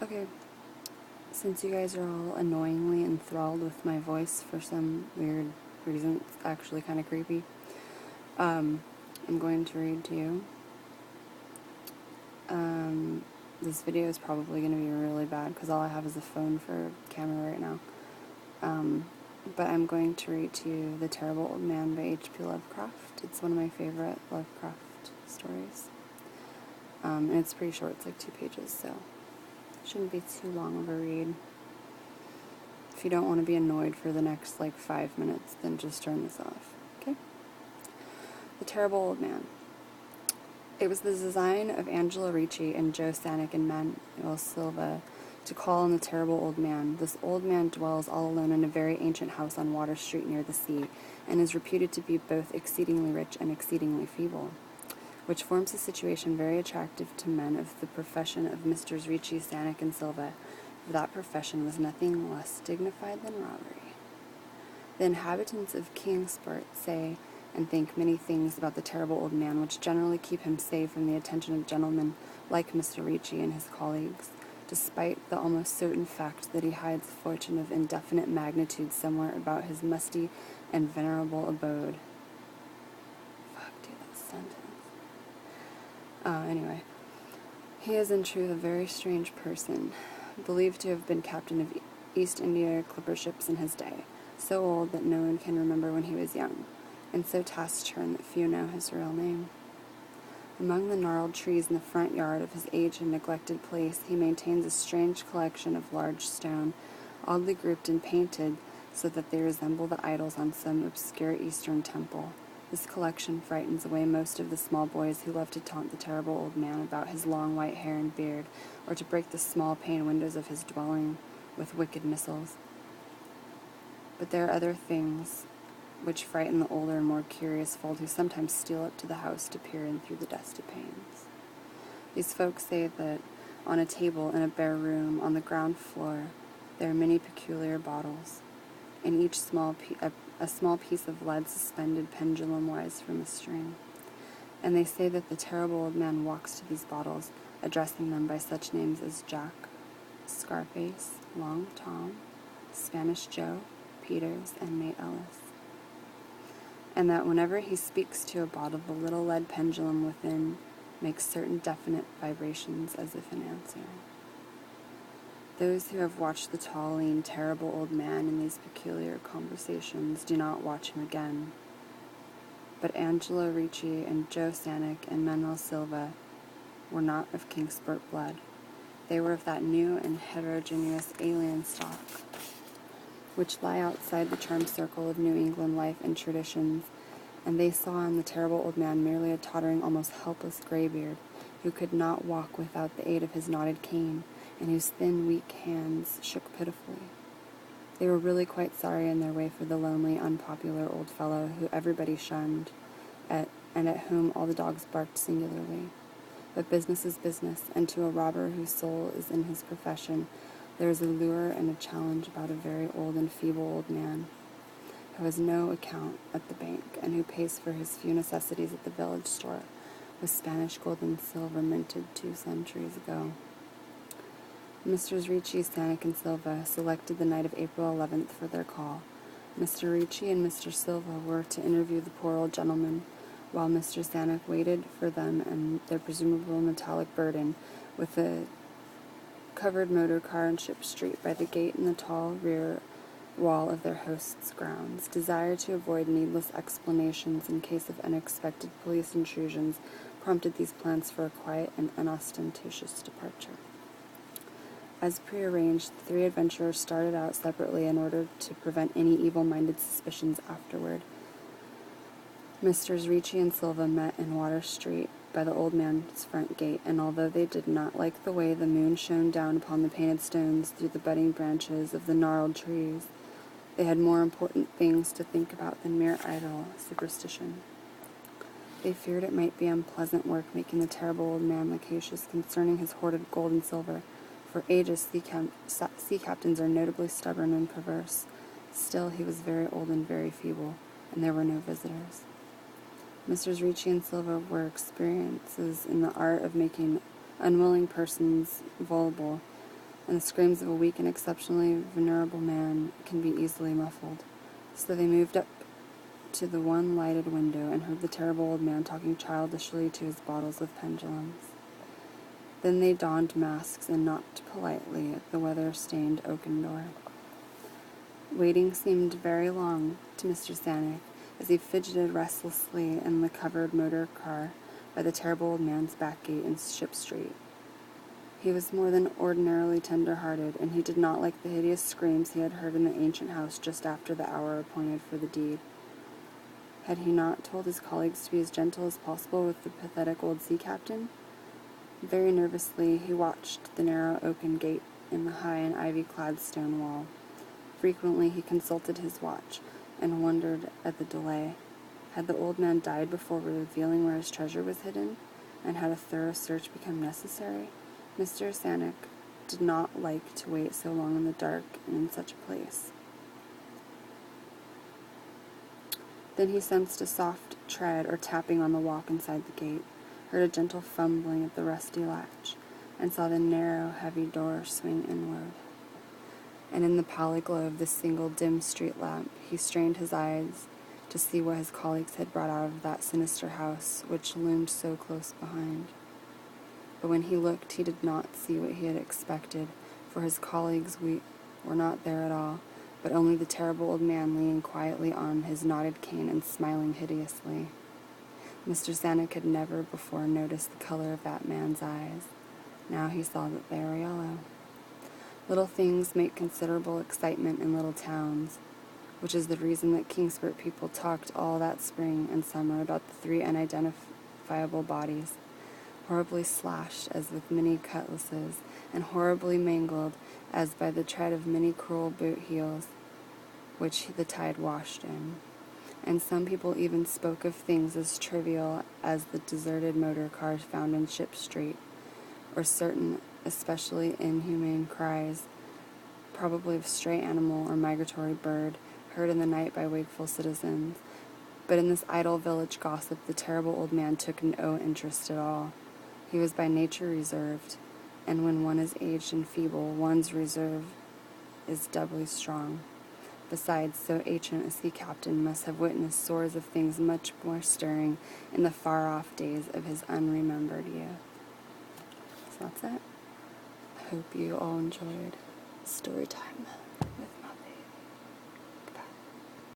Okay, since you guys are all annoyingly enthralled with my voice for some weird reason, it's actually kind of creepy, I'm going to read to you. This video is probably going to be really bad because all I have is a phone for camera right now. But I'm going to read to you The Terrible Old Man by H.P. Lovecraft. It's one of my favorite Lovecraft stories. And it's pretty short, it's like 2 pages, so it shouldn't be too long of a read. If you don't want to be annoyed for the next 5 minutes, then just turn this off, okay? The Terrible Old Man. It was the design of Angela Ricci and Joe Sanic and Manuel Silva to call on the terrible old man. This old man dwells all alone in a very ancient house on Water Street near the sea, and is reputed to be both exceedingly rich and exceedingly feeble, which forms a situation very attractive to men of the profession of Messrs. Ricci, Sanic, and Silva, for that profession was nothing less dignified than robbery. The inhabitants of Kingsport say and think many things about the terrible old man, which generally keep him safe from the attention of gentlemen like Mr. Ricci and his colleagues, despite the almost certain fact that he hides a fortune of indefinite magnitude somewhere about his musty and venerable abode. Fuck, dude, that sentence. Anyway, he is in truth a very strange person, believed to have been captain of East India clipper ships in his day, so old that no one can remember when he was young, and so taciturn that few know his real name. Among the gnarled trees in the front yard of his aged and neglected place, he maintains a strange collection of large stone, oddly grouped and painted so that they resemble the idols on some obscure Eastern temple. This collection frightens away most of the small boys who love to taunt the terrible old man about his long white hair and beard, or to break the small pane windows of his dwelling with wicked missiles. But there are other things which frighten the older and more curious folk who sometimes steal up to the house to peer in through the dusty panes. These folks say that on a table in a bare room on the ground floor there are many peculiar bottles, and each a small piece of lead suspended pendulum-wise from a string. And they say that the terrible old man walks to these bottles, addressing them by such names as Jack, Scarface, Long Tom, Spanish Joe, Peters, and Mate Ellis. And that whenever he speaks to a bottle, the little lead pendulum within makes certain definite vibrations as if in answer. Those who have watched the tall, lean, terrible old man in these peculiar conversations do not watch him again. But Angela Ricci and Joe Sanic and Manuel Silva were not of Kingsport blood. They were of that new and heterogeneous alien stock, which lie outside the charmed circle of New England life and traditions, and they saw in the terrible old man merely a tottering, almost helpless graybeard, who could not walk without the aid of his knotted cane, and whose thin, weak hands shook pitifully. They were really quite sorry in their way for the lonely, unpopular old fellow who everybody shunned, and at whom all the dogs barked singularly. But business is business, and to a robber whose soul is in his profession, there is a lure and a challenge about a very old and feeble old man, who has no account at the bank, and who pays for his few necessities at the village store with Spanish gold and silver minted 2 centuries ago. Messrs. Ricci, Sanic, and Silva selected the night of April 11th for their call. Mr. Ricci and Mr. Silva were to interview the poor old gentleman, while Mr. Sanic waited for them and their presumable metallic burden with a covered motor car in Ship Street by the gate in the tall rear wall of their host's grounds. Desire to avoid needless explanations in case of unexpected police intrusions prompted these plans for a quiet and unostentatious departure. As prearranged, the 3 adventurers started out separately in order to prevent any evil-minded suspicions afterward. Messrs. Ricci and Silva met in Water Street by the old man's front gate, and although they did not like the way the moon shone down upon the painted stones through the budding branches of the gnarled trees, they had more important things to think about than mere idle superstition. They feared it might be unpleasant work making the terrible old man loquacious concerning his hoarded gold and silver. For ages, sea captains are notably stubborn and perverse. Still, he was very old and very feeble, and there were no visitors. Messrs. Ricci and Silva were experiencers in the art of making unwilling persons voluble, and the screams of a weak and exceptionally vulnerable man can be easily muffled. So they moved up to the one lighted window and heard the terrible old man talking childishly to his bottles of pendulums. Then they donned masks and knocked politely at the weather-stained oaken door. Waiting seemed very long to Mr. Sanic as he fidgeted restlessly in the covered motor car by the terrible old man's back gate in Ship Street. He was more than ordinarily tender-hearted, and he did not like the hideous screams he had heard in the ancient house just after the hour appointed for the deed. Had he not told his colleagues to be as gentle as possible with the pathetic old sea captain? Very nervously he watched the narrow oaken gate in the high and ivy-clad stone wall. Frequently he consulted his watch and wondered at the delay. Had the old man died before revealing where his treasure was hidden, and had a thorough search become necessary? Mr. Sanic did not like to wait so long in the dark and in such a place. Then he sensed a soft tread or tapping on the walk inside the gate, heard a gentle fumbling at the rusty latch, and saw the narrow, heavy door swing inward. And in the pallid glow of this single dim street lamp, he strained his eyes to see what his colleagues had brought out of that sinister house which loomed so close behind. But when he looked, he did not see what he had expected, for his colleagues were not there at all, but only the terrible old man leaning quietly on his knotted cane and smiling hideously. Mr. Sanic had never before noticed the color of that man's eyes. Now he saw that they were yellow. Little things make considerable excitement in little towns, which is the reason that Kingsport people talked all that spring and summer about the three unidentifiable bodies, horribly slashed as with many cutlasses, and horribly mangled as by the tread of many cruel boot heels, which the tide washed in. And some people even spoke of things as trivial as the deserted motor cars found in Ship Street, or certain especially inhumane cries, probably of stray animal or migratory bird, heard in the night by wakeful citizens. But in this idle village gossip the terrible old man took no interest at all. He was by nature reserved, and when one is aged and feeble, one's reserve is doubly strong. Besides, so ancient a sea captain must have witnessed scores of things much more stirring in the far-off days of his unremembered youth. So that's it. I hope you all enjoyed story time.